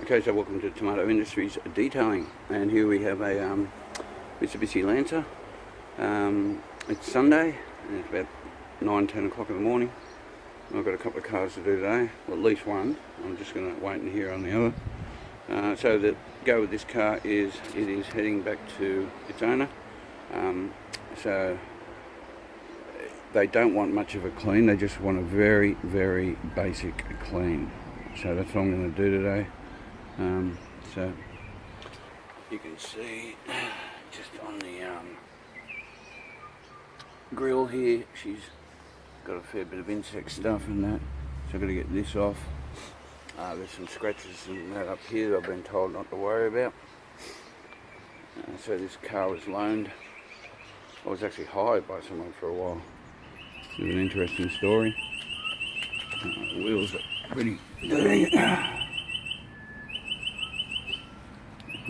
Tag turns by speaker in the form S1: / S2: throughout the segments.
S1: Okay, so welcome to Tomato Industries Detailing, and here we have a Mitsubishi Lancer. It's Sunday and it's about 9-10 o'clock in the morning. I've got a couple of cars to do today, well, at least one. I'm just going to wait and hear on the other. So the go with this car is it is heading back to its owner. So they don't want much of a clean, they just want a very, very basic clean. So that's what I'm going to do today. So you can see just on the grill here, she's got a fair bit of insect stuff in that, so I've got to get this off. There's some scratches and that up here that I've been told not to worry about. So this car was loaned. I was actually hired by someone for a while. It's an interesting story. The wheels are pretty dirty.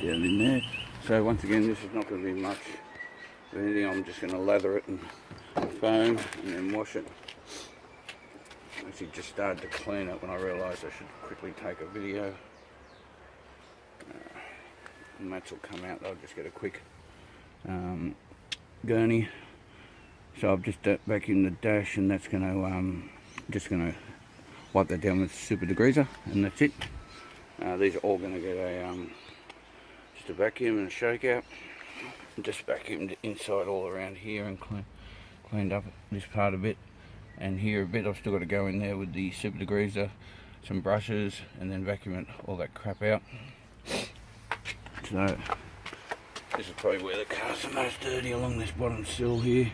S1: Down in there. So once again, this is not going to be much of anything. I'm just going to lather it in foam and then wash it. Actually just started to clean it when I realised I should quickly take a video. And mats will come out. I'll just get a quick gurney. So I've just vacuumed the dash, and that's going to just going to wipe that down with super degreaser, and that's it. These are all going to get just a vacuum and a shake out. Just vacuumed inside all around here and cleaned up this part a bit, and here a bit. I've still got to go in there with the super degreaser, some brushes, and then vacuum it, all that crap out. So this is probably where the car's the most dirty, along this bottom sill here.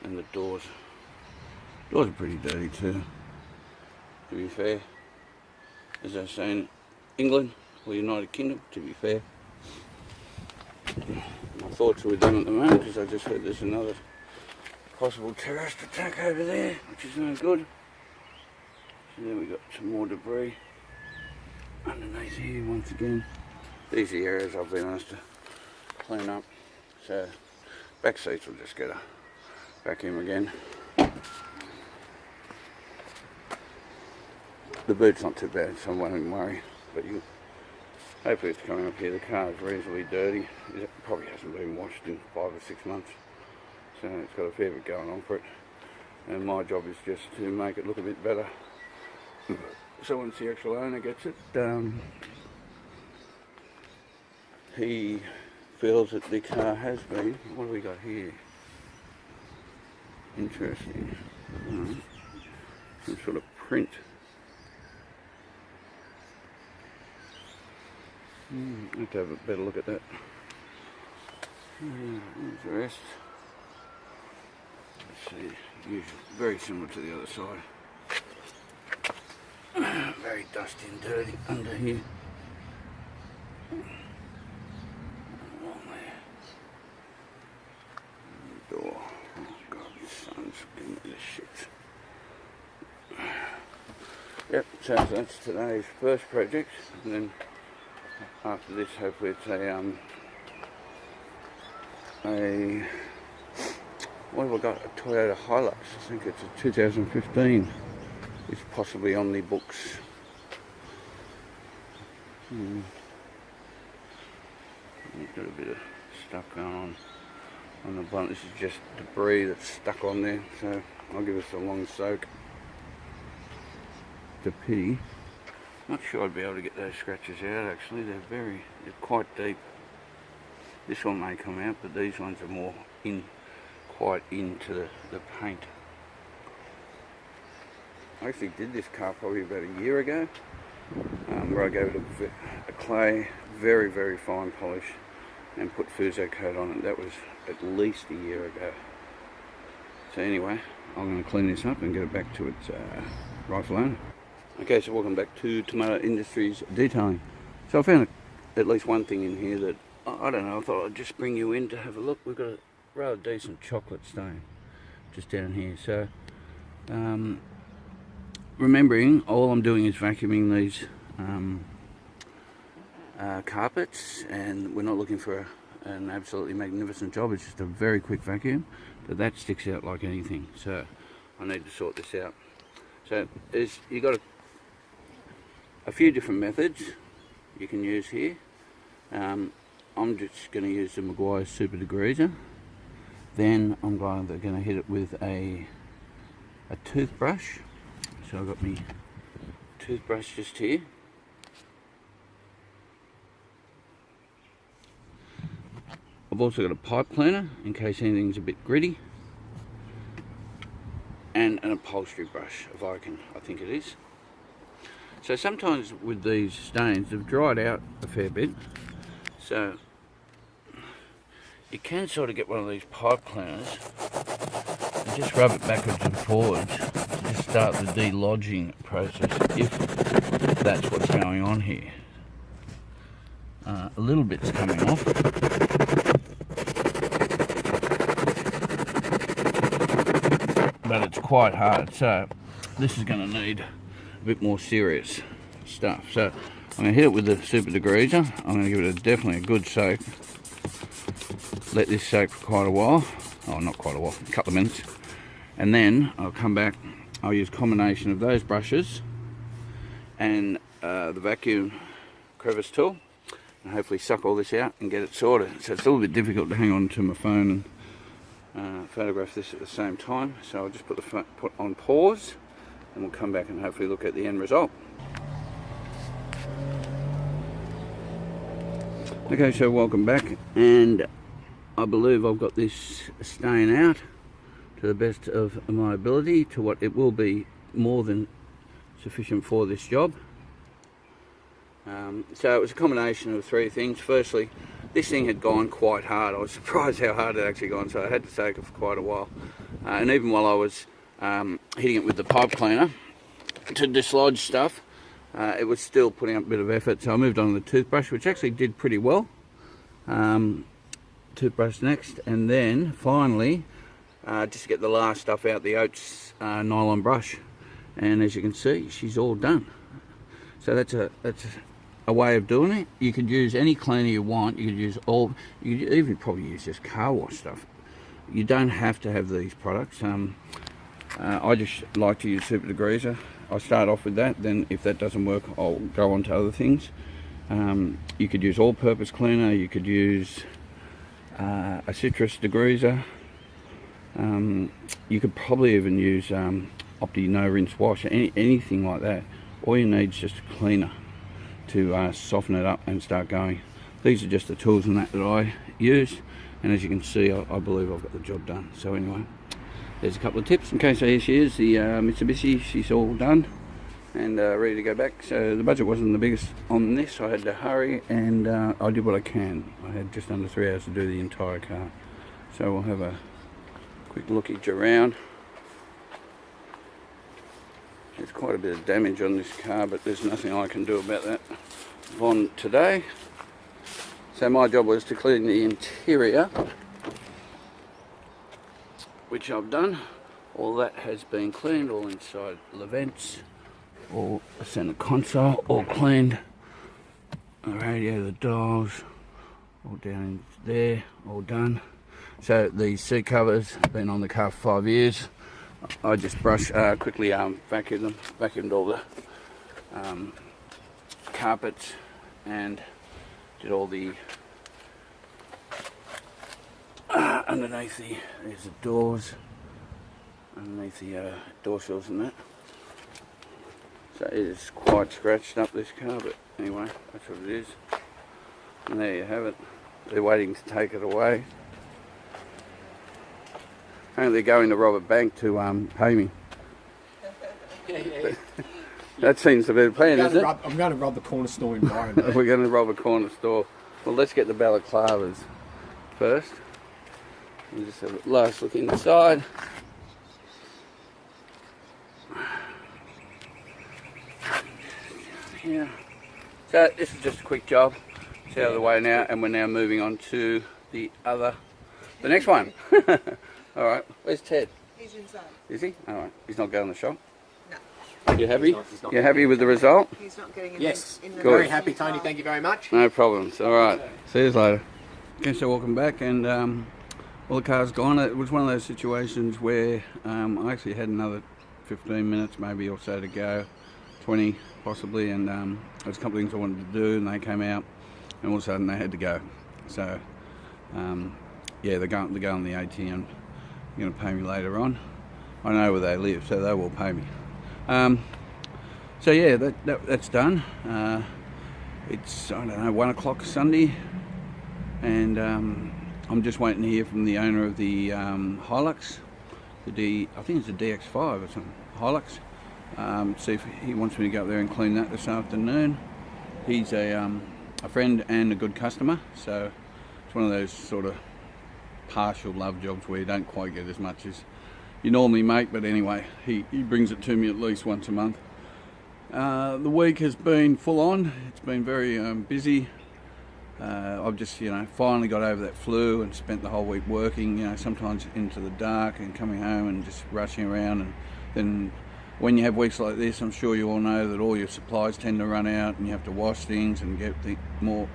S1: And the doors are pretty dirty too, to be fair. As I say in England or United Kingdom, to be fair. My thoughts are with them at the moment, because I just heard there's another possible terrorist attack over there, which is no good. So then we got some more debris underneath here once again. These are the areas I've been asked to clean up. So back seats will just get a vacuum again. The boot's not too bad, so I won't even worry. But hopefully it's coming up here. The car is reasonably dirty. It probably hasn't been washed in 5 or 6 months. So it's got a fair bit going on for it. And my job is just to make it look a bit better. So once the actual owner gets it, he feels that the car has been. What do we got here? Interesting. Some sort of print. Have to have a better look at that. There's the rest. Let's see. Usually very similar to the other side. Very dusty and dirty under here. Along there. The door. Oh God, the sun's giving me this shit. Yep, so that's today's first project, and then after this, hopefully it's what have I got? A Toyota Hilux. I think it's a 2015. It's possibly on the books. Got a bit of stuff going on the bottom. This is just debris that's stuck on there, so I'll give us a long soak. It's a pity. Not sure I'd be able to get those scratches out actually. They're quite deep. This one may come out, but these ones are more quite into the paint. I actually did this car probably about a year ago, where I gave it a clay, very, very fine polish, and put Fuso coat on it. That was at least a year ago. So anyway, I'm going to clean this up and get it back to its rightful owner. Okay, so welcome back to Tomato Industries Detailing. So I found at least one thing in here that, I don't know, I thought I'd just bring you in to have a look. We've got a rather decent chocolate stain just down here. So, remembering, all I'm doing is vacuuming these carpets, and we're not looking for an absolutely magnificent job. It's just a very quick vacuum, but that sticks out like anything. So I need to sort this out. So you've got a few different methods you can use here. I'm just going to use the Maguire Super Degreaser. Then I'm going to hit it with a toothbrush. So I've got my toothbrush just here. I've also got a pipe cleaner in case anything's a bit gritty, and an upholstery brush, if I think it is. So sometimes with these stains, they've dried out a fair bit, so you can sort of get one of these pipe cleaners and just rub it backwards and forwards to just start the delodging process, if that's what's going on here. A little bit's coming off. But it's quite hard, so this is going to need a bit more serious stuff. So I'm going to hit it with the Super Degreaser. I'm going to give it definitely a good soak. Let this soak for quite a while. Oh, not quite a while, a couple of minutes. And then I'll come back. I'll use a combination of those brushes and the vacuum crevice tool, and hopefully suck all this out and get it sorted. So it's a little bit difficult to hang on to my phone and photograph this at the same time, so I'll just put on pause, and we'll come back and hopefully look at the end result. Okay, so welcome back, and I believe I've got this stain out to the best of my ability, to what it will be more than sufficient for this job. So it was a combination of three things. Firstly, this thing had gone quite hard. I was surprised how hard it actually gone, so I had to soak it for quite a while. And even while I was hitting it with the pipe cleaner to dislodge stuff, it was still putting up a bit of effort. So I moved on to the toothbrush, which actually did pretty well. Toothbrush next, and then finally, just to get the last stuff out, the Oats nylon brush. And as you can see, she's all done. So that's a way of doing it. You could use any cleaner you want. You could even probably use just car wash stuff. You don't have to have these products. I just like to use Super Degreaser. I start off with that, then if that doesn't work, I'll go on to other things. You could use all-purpose cleaner. You could use a citrus degreaser. You could probably even use Opti no rinse wash, anything like that. All you need is just a cleaner to soften it up and start going. These are just the tools and that I use, and as you can see, I believe I've got the job done. So anyway, there's a couple of tips. Okay, so here she is, the Mitsubishi. She's all done and ready to go back. So the budget wasn't the biggest on this. I had to hurry, and I did what I can. I had just under 3 hours to do the entire car. So we'll have a quick lookage around. There's quite a bit of damage on this car, but there's nothing I can do about that on today. So my job was to clean the interior, which I've done. All that has been cleaned, all inside the vents, all the centre console, all cleaned. The radio, the dials, all down in there, all done. So these seat covers, been on the car for 5 years. I just quickly vacuumed all the carpets, and did all the underneath there's the doors, underneath the door sills and that. So it is quite scratched up, this car, but anyway, that's what it is. And there you have it. They're waiting to take it away. Only going to rob a bank to pay me. That seems to be the plan, isn't it?
S2: I'm going to rob the corner store in Byron.
S1: We're going to rob a corner store. Well, let's get the balaclavas first. We'll just have a last look inside. Yeah. So this is just a quick job. It's out of the way now, and we're now moving on to the next one. All right, where's Ted?
S3: He's inside.
S1: Is he? All right, he's not going to the shop?
S3: No.
S1: You happy?
S2: He's not.
S1: You happy with the result?
S3: He's not getting in.
S2: Yes.
S3: In the
S2: Very happy, Tony. Thank you very much.
S1: No problems. All right. See you later. Okay, so welcome back, and well, the car's gone. It was one of those situations where I actually had another 15 minutes maybe or so to go, 20 possibly, and there's a couple of things I wanted to do, and they came out, and all of a sudden they had to go. So yeah, they're going on the ATM. They're going to pay me later on. I know where they live, so they will pay me. So yeah, that's done. It's, I don't know, 1 o'clock Sunday, and I'm just waiting to hear from the owner of the Hilux, I think it's a DX5 or something, Hilux. See if he wants me to go up there and clean that this afternoon. He's a friend and a good customer, so it's one of those sort of partial love jobs where you don't quite get as much as you normally make, but anyway, he brings it to me at least once a month. The week has been full on. It's been very busy. I've just, finally got over that flu and spent the whole week working, sometimes into the dark and coming home and just rushing around. And then when you have weeks like this, I'm sure you all know that all your supplies tend to run out and you have to wash things and get more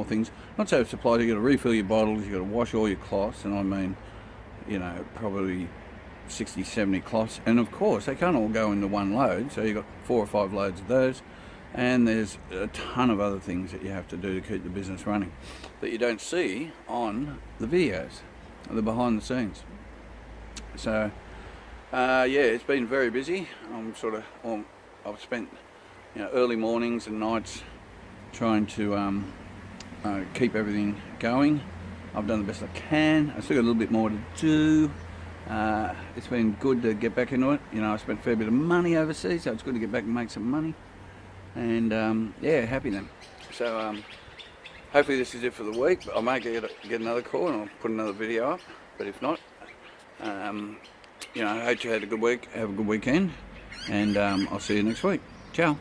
S1: things. Not so supplies, you got to refill your bottles, you got to wash all your cloths, and I mean, probably 60, 70 cloths, and of course they can't all go into one load, so you've got 4 or 5 loads of those, and there's a ton of other things that you have to do to keep the business running that you don't see on the videos, the behind the scenes. So yeah, it's been very busy. I've spent early mornings and nights trying to keep everything going. I've done the best I can. I still got a little bit more to do. It's been good to get back into it. I spent a fair bit of money overseas, so it's good to get back and make some money. And yeah, happy then. So hopefully this is it for the week. I may get another call and I'll put another video up. But if not, I hope you had a good week. Have a good weekend, and I'll see you next week. Ciao.